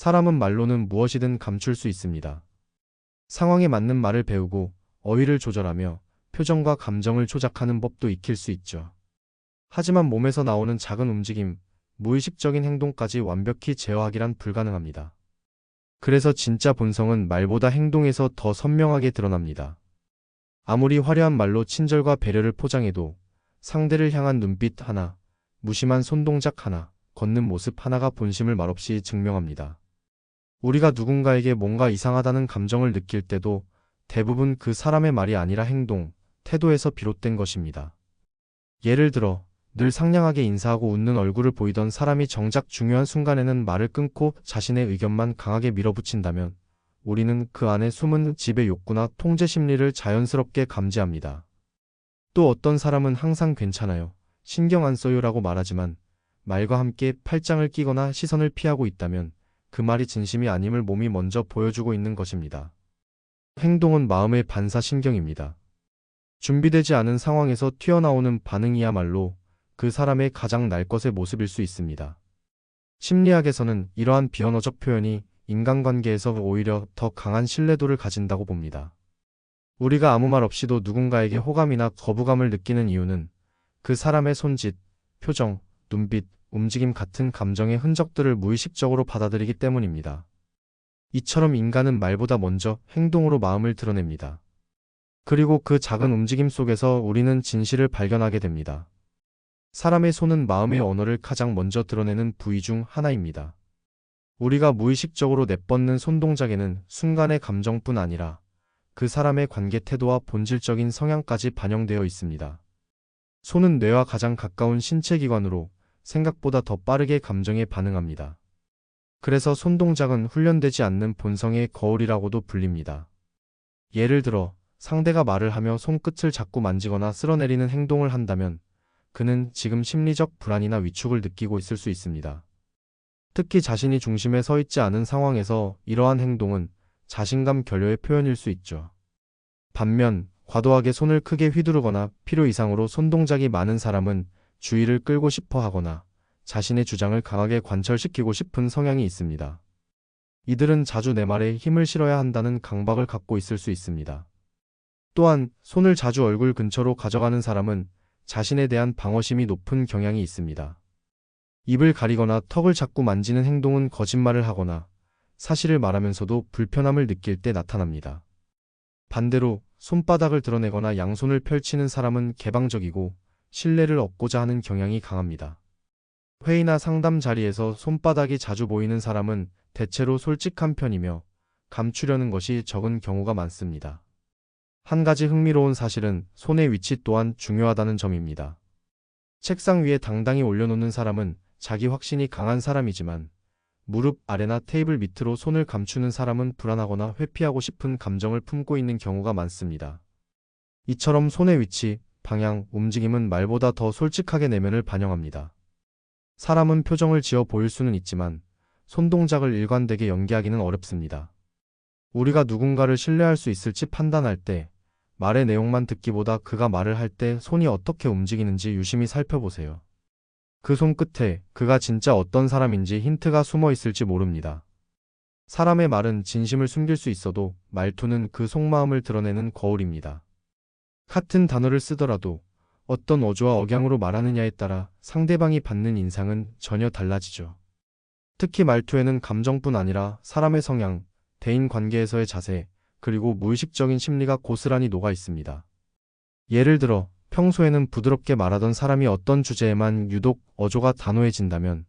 사람은 말로는 무엇이든 감출 수 있습니다. 상황에 맞는 말을 배우고 어휘를 조절하며 표정과 감정을 조작하는 법도 익힐 수 있죠. 하지만 몸에서 나오는 작은 움직임, 무의식적인 행동까지 완벽히 제어하기란 불가능합니다. 그래서 진짜 본성은 말보다 행동에서 더 선명하게 드러납니다. 아무리 화려한 말로 친절과 배려를 포장해도 상대를 향한 눈빛 하나, 무심한 손동작 하나, 걷는 모습 하나가 본심을 말없이 증명합니다. 우리가 누군가에게 뭔가 이상하다는 감정을 느낄 때도 대부분 그 사람의 말이 아니라 행동, 태도에서 비롯된 것입니다. 예를 들어, 늘 상냥하게 인사하고 웃는 얼굴을 보이던 사람이 정작 중요한 순간에는 말을 끊고 자신의 의견만 강하게 밀어붙인다면 우리는 그 안에 숨은 지배 욕구나 통제 심리를 자연스럽게 감지합니다. 또 어떤 사람은 항상 괜찮아요, 신경 안 써요라고 말하지만 말과 함께 팔짱을 끼거나 시선을 피하고 있다면 그 말이 진심이 아님을 몸이 먼저 보여주고 있는 것입니다. 행동은 마음의 반사신경입니다. 준비되지 않은 상황에서 튀어나오는 반응이야말로 그 사람의 가장 날 것의 모습일 수 있습니다. 심리학에서는 이러한 비언어적 표현이 인간관계에서 오히려 더 강한 신뢰도를 가진다고 봅니다. 우리가 아무 말 없이도 누군가에게 호감이나 거부감을 느끼는 이유는 그 사람의 손짓, 표정, 눈빛, 움직임 같은 감정의 흔적들을 무의식적으로 받아들이기 때문입니다. 이처럼 인간은 말보다 먼저 행동으로 마음을 드러냅니다. 그리고 그 작은 움직임 속에서 우리는 진실을 발견하게 됩니다. 사람의 손은 마음의 언어를 가장 먼저 드러내는 부위 중 하나입니다. 우리가 무의식적으로 내뻗는 손동작에는 순간의 감정뿐 아니라 그 사람의 관계 태도와 본질적인 성향까지 반영되어 있습니다. 손은 뇌와 가장 가까운 신체 기관으로 생각보다 더 빠르게 감정에 반응합니다. 그래서 손동작은 훈련되지 않는 본성의 거울이라고도 불립니다. 예를 들어, 상대가 말을 하며 손끝을 자꾸 만지거나 쓸어내리는 행동을 한다면 그는 지금 심리적 불안이나 위축을 느끼고 있을 수 있습니다. 특히 자신이 중심에 서 있지 않은 상황에서 이러한 행동은 자신감 결여의 표현일 수 있죠. 반면 과도하게 손을 크게 휘두르거나 필요 이상으로 손동작이 많은 사람은 주의를 끌고 싶어 하거나 자신의 주장을 강하게 관철시키고 싶은 성향이 있습니다. 이들은 자주 내 말에 힘을 실어야 한다는 강박을 갖고 있을 수 있습니다. 또한 손을 자주 얼굴 근처로 가져가는 사람은 자신에 대한 방어심이 높은 경향이 있습니다. 입을 가리거나 턱을 자꾸 만지는 행동은 거짓말을 하거나 사실을 말하면서도 불편함을 느낄 때 나타납니다. 반대로 손바닥을 드러내거나 양손을 펼치는 사람은 개방적이고 신뢰를 얻고자 하는 경향이 강합니다. 회의나 상담 자리에서 손바닥이 자주 보이는 사람은 대체로 솔직한 편이며 감추려는 것이 적은 경우가 많습니다. 한 가지 흥미로운 사실은 손의 위치 또한 중요하다는 점입니다. 책상 위에 당당히 올려놓는 사람은 자기 확신이 강한 사람이지만 무릎 아래나 테이블 밑으로 손을 감추는 사람은 불안하거나 회피하고 싶은 감정을 품고 있는 경우가 많습니다. 이처럼 손의 위치, 방향, 움직임은 말보다 더 솔직하게 내면을 반영합니다. 사람은 표정을 지어 보일 수는 있지만 손동작을 일관되게 연기하기는 어렵습니다. 우리가 누군가를 신뢰할 수 있을지 판단할 때 말의 내용만 듣기보다 그가 말을 할 때 손이 어떻게 움직이는지 유심히 살펴보세요. 그 손끝에 그가 진짜 어떤 사람인지 힌트가 숨어 있을지 모릅니다. 사람의 말은 진심을 숨길 수 있어도 말투는 그 속마음을 드러내는 거울입니다. 같은 단어를 쓰더라도 어떤 어조와 억양으로 말하느냐에 따라 상대방이 받는 인상은 전혀 달라지죠. 특히 말투에는 감정뿐 아니라 사람의 성향, 대인 관계에서의 자세, 그리고 무의식적인 심리가 고스란히 녹아 있습니다. 예를 들어 평소에는 부드럽게 말하던 사람이 어떤 주제에만 유독 어조가 단호해진다면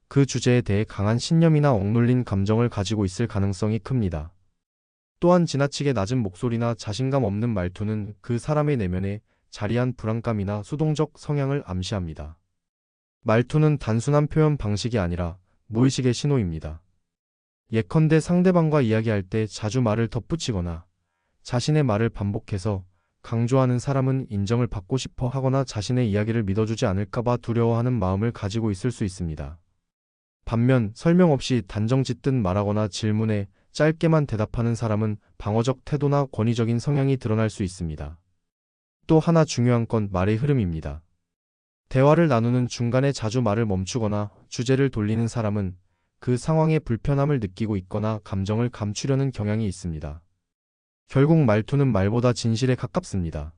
그 주제에 대해 강한 신념이나 억눌린 감정을 가지고 있을 가능성이 큽니다. 또한 지나치게 낮은 목소리나 자신감 없는 말투는 그 사람의 내면에 자리한 불안감이나 수동적 성향을 암시합니다. 말투는 단순한 표현 방식이 아니라 무의식의 신호입니다. 예컨대 상대방과 이야기할 때 자주 말을 덧붙이거나 자신의 말을 반복해서 강조하는 사람은 인정을 받고 싶어 하거나 자신의 이야기를 믿어주지 않을까봐 두려워하는 마음을 가지고 있을 수 있습니다. 반면 설명 없이 단정짓듯 말하거나 질문에 짧게만 대답하는 사람은 방어적 태도나 권위적인 성향이 드러날 수 있습니다. 또 하나 중요한 건 말의 흐름입니다. 대화를 나누는 중간에 자주 말을 멈추거나 주제를 돌리는 사람은 그 상황에 불편함을 느끼고 있거나 감정을 감추려는 경향이 있습니다. 결국 말투는 말보다 진실에 가깝습니다.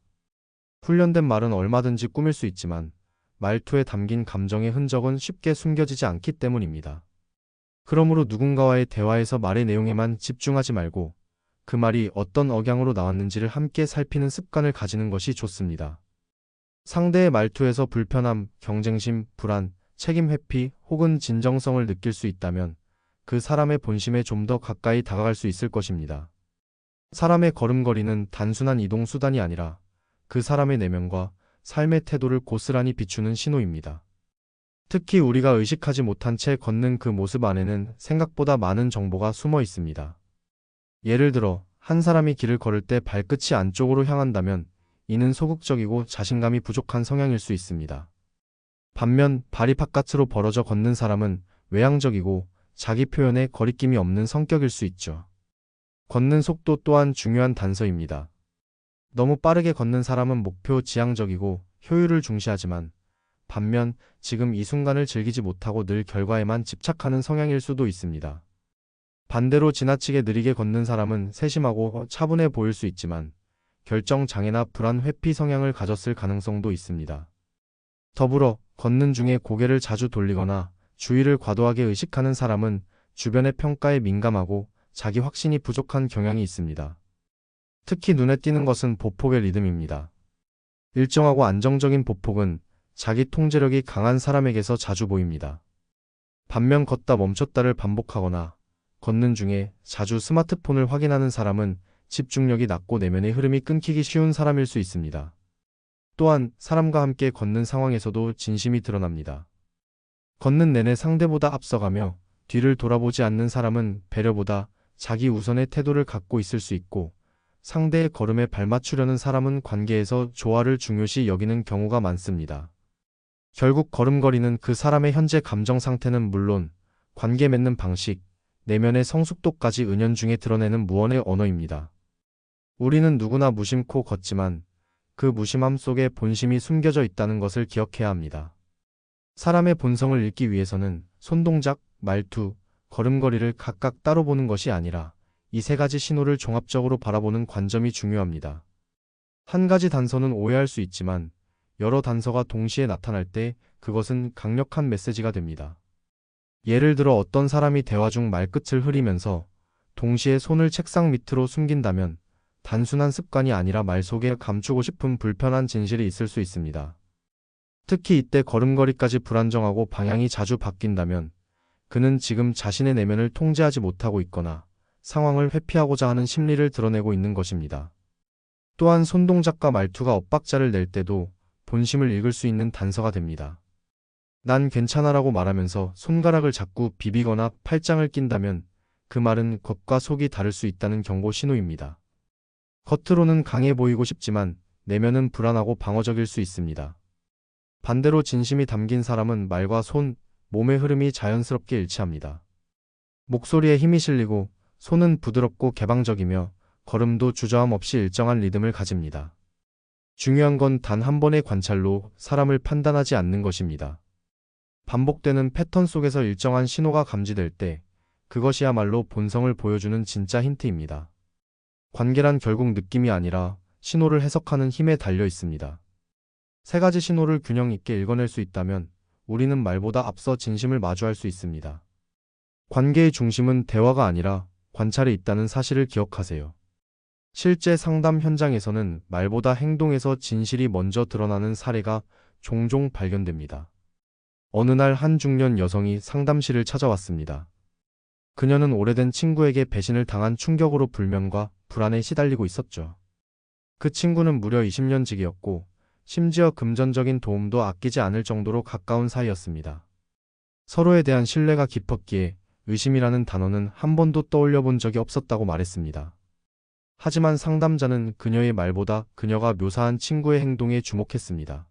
훈련된 말은 얼마든지 꾸밀 수 있지만 말투에 담긴 감정의 흔적은 쉽게 숨겨지지 않기 때문입니다. 그러므로 누군가와의 대화에서 말의 내용에만 집중하지 말고 그 말이 어떤 억양으로 나왔는지를 함께 살피는 습관을 가지는 것이 좋습니다. 상대의 말투에서 불편함, 경쟁심, 불안, 책임 회피 혹은 진정성을 느낄 수 있다면 그 사람의 본심에 좀 더 가까이 다가갈 수 있을 것입니다. 사람의 걸음걸이는 단순한 이동 수단이 아니라 그 사람의 내면과 삶의 태도를 고스란히 비추는 신호입니다. 특히 우리가 의식하지 못한 채 걷는 그 모습 안에는 생각보다 많은 정보가 숨어 있습니다. 예를 들어, 한 사람이 길을 걸을 때 발끝이 안쪽으로 향한다면 이는 소극적이고 자신감이 부족한 성향일 수 있습니다. 반면 발이 바깥으로 벌어져 걷는 사람은 외향적이고 자기 표현에 거리낌이 없는 성격일 수 있죠. 걷는 속도 또한 중요한 단서입니다. 너무 빠르게 걷는 사람은 목표 지향적이고 효율을 중시하지만 반면 지금 이 순간을 즐기지 못하고 늘 결과에만 집착하는 성향일 수도 있습니다. 반대로 지나치게 느리게 걷는 사람은 세심하고 차분해 보일 수 있지만 결정 장애나 불안 회피 성향을 가졌을 가능성도 있습니다. 더불어 걷는 중에 고개를 자주 돌리거나 주위를 과도하게 의식하는 사람은 주변의 평가에 민감하고 자기 확신이 부족한 경향이 있습니다. 특히 눈에 띄는 것은 보폭의 리듬입니다. 일정하고 안정적인 보폭은 자기 통제력이 강한 사람에게서 자주 보입니다. 반면 걷다 멈췄다를 반복하거나 걷는 중에 자주 스마트폰을 확인하는 사람은 집중력이 낮고 내면의 흐름이 끊기기 쉬운 사람일 수 있습니다. 또한 사람과 함께 걷는 상황에서도 진심이 드러납니다. 걷는 내내 상대보다 앞서가며 뒤를 돌아보지 않는 사람은 배려보다 자기 우선의 태도를 갖고 있을 수 있고 상대의 걸음에 발맞추려는 사람은 관계에서 조화를 중요시 여기는 경우가 많습니다. 결국 걸음걸이는 그 사람의 현재 감정 상태는 물론 관계 맺는 방식, 내면의 성숙도까지 은연중에 드러내는 무언의 언어입니다. 우리는 누구나 무심코 걷지만 그 무심함 속에 본심이 숨겨져 있다는 것을 기억해야 합니다. 사람의 본성을 읽기 위해서는 손동작, 말투, 걸음걸이를 각각 따로 보는 것이 아니라 이 세 가지 신호를 종합적으로 바라보는 관점이 중요합니다. 한 가지 단서는 오해할 수 있지만 여러 단서가 동시에 나타날 때 그것은 강력한 메시지가 됩니다. 예를 들어 어떤 사람이 대화 중 말끝을 흐리면서 동시에 손을 책상 밑으로 숨긴다면 단순한 습관이 아니라 말 속에 감추고 싶은 불편한 진실이 있을 수 있습니다. 특히 이때 걸음걸이까지 불안정하고 방향이 자주 바뀐다면 그는 지금 자신의 내면을 통제하지 못하고 있거나 상황을 회피하고자 하는 심리를 드러내고 있는 것입니다. 또한 손동작과 말투가 엇박자를 낼 때도 본심을 읽을 수 있는 단서가 됩니다. 난 괜찮아라고 말하면서 손가락을 자꾸 비비거나 팔짱을 낀다면 그 말은 겉과 속이 다를 수 있다는 경고 신호입니다. 겉으로는 강해 보이고 싶지만 내면은 불안하고 방어적일 수 있습니다. 반대로 진심이 담긴 사람은 말과 손, 몸의 흐름이 자연스럽게 일치합니다. 목소리에 힘이 실리고 손은 부드럽고 개방적이며 걸음도 주저함 없이 일정한 리듬을 가집니다. 중요한 건 단 한 번의 관찰로 사람을 판단하지 않는 것입니다. 반복되는 패턴 속에서 일정한 신호가 감지될 때 그것이야말로 본성을 보여주는 진짜 힌트입니다. 관계란 결국 느낌이 아니라 신호를 해석하는 힘에 달려 있습니다. 세 가지 신호를 균형 있게 읽어낼 수 있다면 우리는 말보다 앞서 진심을 마주할 수 있습니다. 관계의 중심은 대화가 아니라 관찰에 있다는 사실을 기억하세요. 실제 상담 현장에서는 말보다 행동에서 진실이 먼저 드러나는 사례가 종종 발견됩니다. 어느 날 한 중년 여성이 상담실을 찾아왔습니다. 그녀는 오래된 친구에게 배신을 당한 충격으로 불면과 불안에 시달리고 있었죠. 그 친구는 무려 20년직이었고 심지어 금전적인 도움도 아끼지 않을 정도로 가까운 사이였습니다. 서로에 대한 신뢰가 깊었기에 의심이라는 단어는 한 번도 떠올려 본 적이 없었다고 말했습니다. 하지만 상담자는 그녀의 말보다 그녀가 묘사한 친구의 행동에 주목했습니다.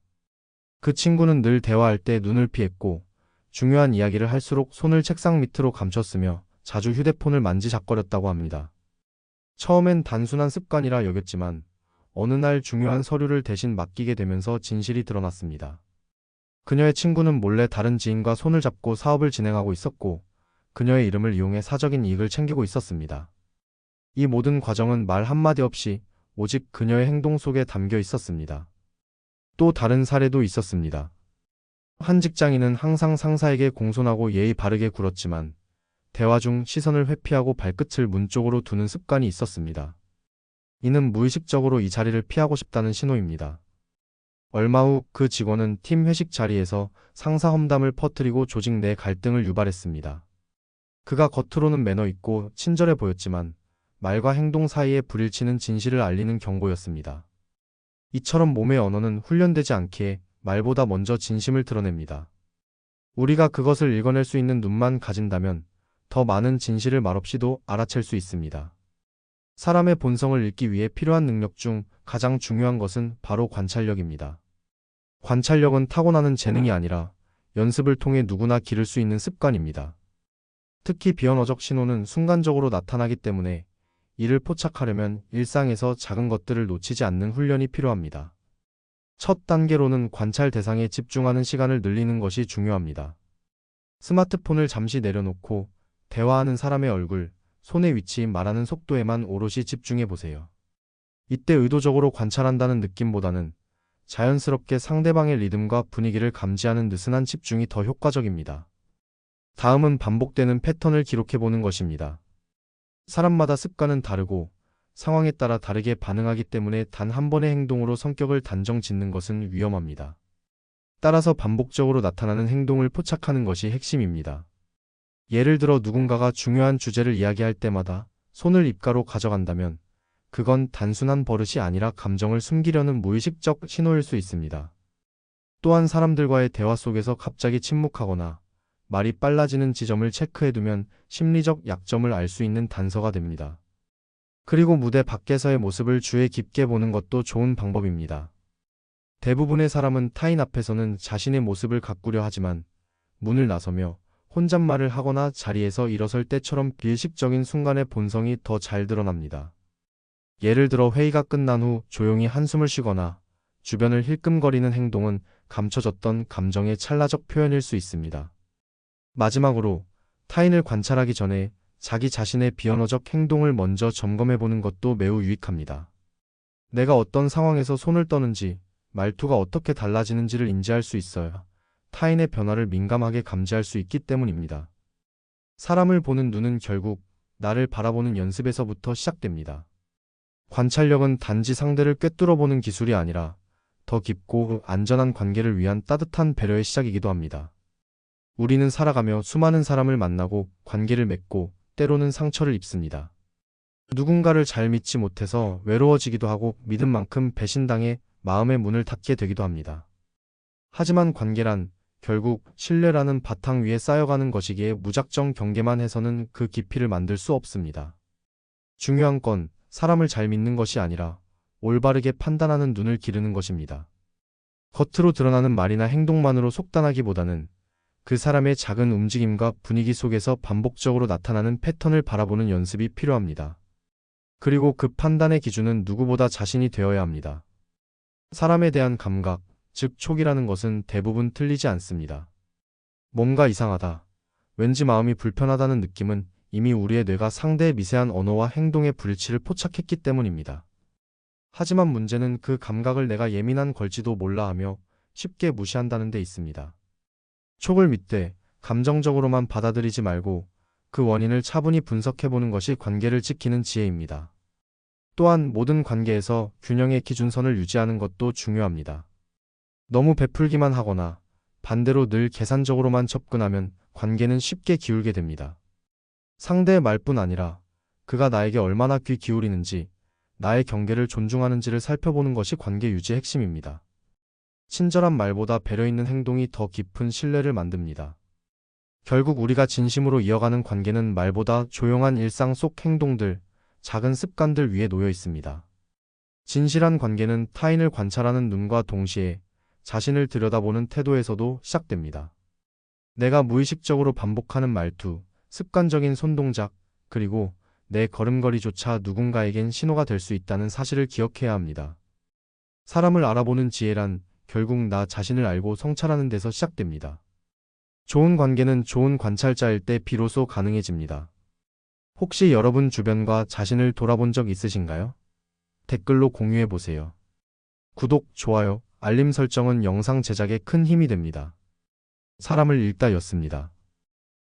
그 친구는 늘 대화할 때 눈을 피했고 중요한 이야기를 할수록 손을 책상 밑으로 감췄으며 자주 휴대폰을 만지작거렸다고 합니다. 처음엔 단순한 습관이라 여겼지만 어느 날 중요한 서류를 대신 맡기게 되면서 진실이 드러났습니다. 그녀의 친구는 몰래 다른 지인과 손을 잡고 사업을 진행하고 있었고 그녀의 이름을 이용해 사적인 이익을 챙기고 있었습니다. 이 모든 과정은 말 한마디 없이 오직 그녀의 행동 속에 담겨 있었습니다. 또 다른 사례도 있었습니다. 한 직장인은 항상 상사에게 공손하고 예의 바르게 굴었지만 대화 중 시선을 회피하고 발끝을 문 쪽으로 두는 습관이 있었습니다. 이는 무의식적으로 이 자리를 피하고 싶다는 신호입니다. 얼마 후 그 직원은 팀 회식 자리에서 상사 험담을 퍼뜨리고 조직 내 갈등을 유발했습니다. 그가 겉으로는 매너 있고 친절해 보였지만 말과 행동 사이에 불일치는 진실을 알리는 경고였습니다. 이처럼 몸의 언어는 훈련되지 않기에 말보다 먼저 진심을 드러냅니다. 우리가 그것을 읽어낼 수 있는 눈만 가진다면 더 많은 진실을 말없이도 알아챌 수 있습니다. 사람의 본성을 읽기 위해 필요한 능력 중 가장 중요한 것은 바로 관찰력입니다. 관찰력은 타고나는 재능이 아니라 연습을 통해 누구나 기를 수 있는 습관입니다. 특히 비언어적 신호는 순간적으로 나타나기 때문에 이를 포착하려면 일상에서 작은 것들을 놓치지 않는 훈련이 필요합니다. 첫 단계로는 관찰 대상에 집중하는 시간을 늘리는 것이 중요합니다. 스마트폰을 잠시 내려놓고 대화하는 사람의 얼굴, 손의 위치, 말하는 속도에만 오롯이 집중해 보세요. 이때 의도적으로 관찰한다는 느낌보다는 자연스럽게 상대방의 리듬과 분위기를 감지하는 느슨한 집중이 더 효과적입니다. 다음은 반복되는 패턴을 기록해 보는 것입니다. 사람마다 습관은 다르고 상황에 따라 다르게 반응하기 때문에 단 한 번의 행동으로 성격을 단정 짓는 것은 위험합니다. 따라서 반복적으로 나타나는 행동을 포착하는 것이 핵심입니다. 예를 들어 누군가가 중요한 주제를 이야기할 때마다 손을 입가로 가져간다면 그건 단순한 버릇이 아니라 감정을 숨기려는 무의식적 신호일 수 있습니다. 또한 사람들과의 대화 속에서 갑자기 침묵하거나 말이 빨라지는 지점을 체크해두면 심리적 약점을 알 수 있는 단서가 됩니다. 그리고 무대 밖에서의 모습을 주의 깊게 보는 것도 좋은 방법입니다. 대부분의 사람은 타인 앞에서는 자신의 모습을 가꾸려 하지만 문을 나서며 혼잣말을 하거나 자리에서 일어설 때처럼 비의식적인 순간의 본성이 더 잘 드러납니다. 예를 들어 회의가 끝난 후 조용히 한숨을 쉬거나 주변을 힐끔거리는 행동은 감춰졌던 감정의 찰나적 표현일 수 있습니다. 마지막으로 타인을 관찰하기 전에 자기 자신의 비언어적 행동을 먼저 점검해보는 것도 매우 유익합니다. 내가 어떤 상황에서 손을 떠는지, 말투가 어떻게 달라지는지를 인지할 수 있어야 타인의 변화를 민감하게 감지할 수 있기 때문입니다. 사람을 보는 눈은 결국 나를 바라보는 연습에서부터 시작됩니다. 관찰력은 단지 상대를 꿰뚫어보는 기술이 아니라 더 깊고 안전한 관계를 위한 따뜻한 배려의 시작이기도 합니다. 우리는 살아가며 수많은 사람을 만나고 관계를 맺고 때로는 상처를 입습니다. 누군가를 잘 믿지 못해서 외로워지기도 하고 믿은 만큼 배신당해 마음의 문을 닫게 되기도 합니다. 하지만 관계란 결국 신뢰라는 바탕 위에 쌓여가는 것이기에 무작정 경계만 해서는 그 깊이를 만들 수 없습니다. 중요한 건 사람을 잘 믿는 것이 아니라 올바르게 판단하는 눈을 기르는 것입니다. 겉으로 드러나는 말이나 행동만으로 속단하기보다는 그 사람의 작은 움직임과 분위기 속에서 반복적으로 나타나는 패턴을 바라보는 연습이 필요합니다. 그리고 그 판단의 기준은 누구보다 자신이 되어야 합니다. 사람에 대한 감각, 즉 촉이라는 것은 대부분 틀리지 않습니다. 뭔가 이상하다, 왠지 마음이 불편하다는 느낌은 이미 우리의 뇌가 상대의 미세한 언어와 행동의 불일치를 포착했기 때문입니다. 하지만 문제는 그 감각을 내가 예민한 걸지도 몰라 하며 쉽게 무시한다는 데 있습니다. 촉을 믿되 감정적으로만 받아들이지 말고 그 원인을 차분히 분석해보는 것이 관계를 지키는 지혜입니다. 또한 모든 관계에서 균형의 기준선을 유지하는 것도 중요합니다. 너무 베풀기만 하거나 반대로 늘 계산적으로만 접근하면 관계는 쉽게 기울게 됩니다. 상대의 말뿐 아니라 그가 나에게 얼마나 귀 기울이는지, 나의 경계를 존중하는지를 살펴보는 것이 관계 유지의 핵심입니다. 친절한 말보다 배려 있는 행동이 더 깊은 신뢰를 만듭니다. 결국 우리가 진심으로 이어가는 관계는 말보다 조용한 일상 속 행동들, 작은 습관들 위에 놓여 있습니다. 진실한 관계는 타인을 관찰하는 눈과 동시에 자신을 들여다보는 태도에서도 시작됩니다. 내가 무의식적으로 반복하는 말투, 습관적인 손동작, 그리고 내 걸음걸이조차 누군가에겐 신호가 될 수 있다는 사실을 기억해야 합니다. 사람을 알아보는 지혜란 결국 나 자신을 알고 성찰하는 데서 시작됩니다. 좋은 관계는 좋은 관찰자일 때 비로소 가능해집니다. 혹시 여러분 주변과 자신을 돌아본 적 있으신가요? 댓글로 공유해 보세요. 구독, 좋아요, 알림 설정은 영상 제작에 큰 힘이 됩니다. 사람을 읽다였습니다.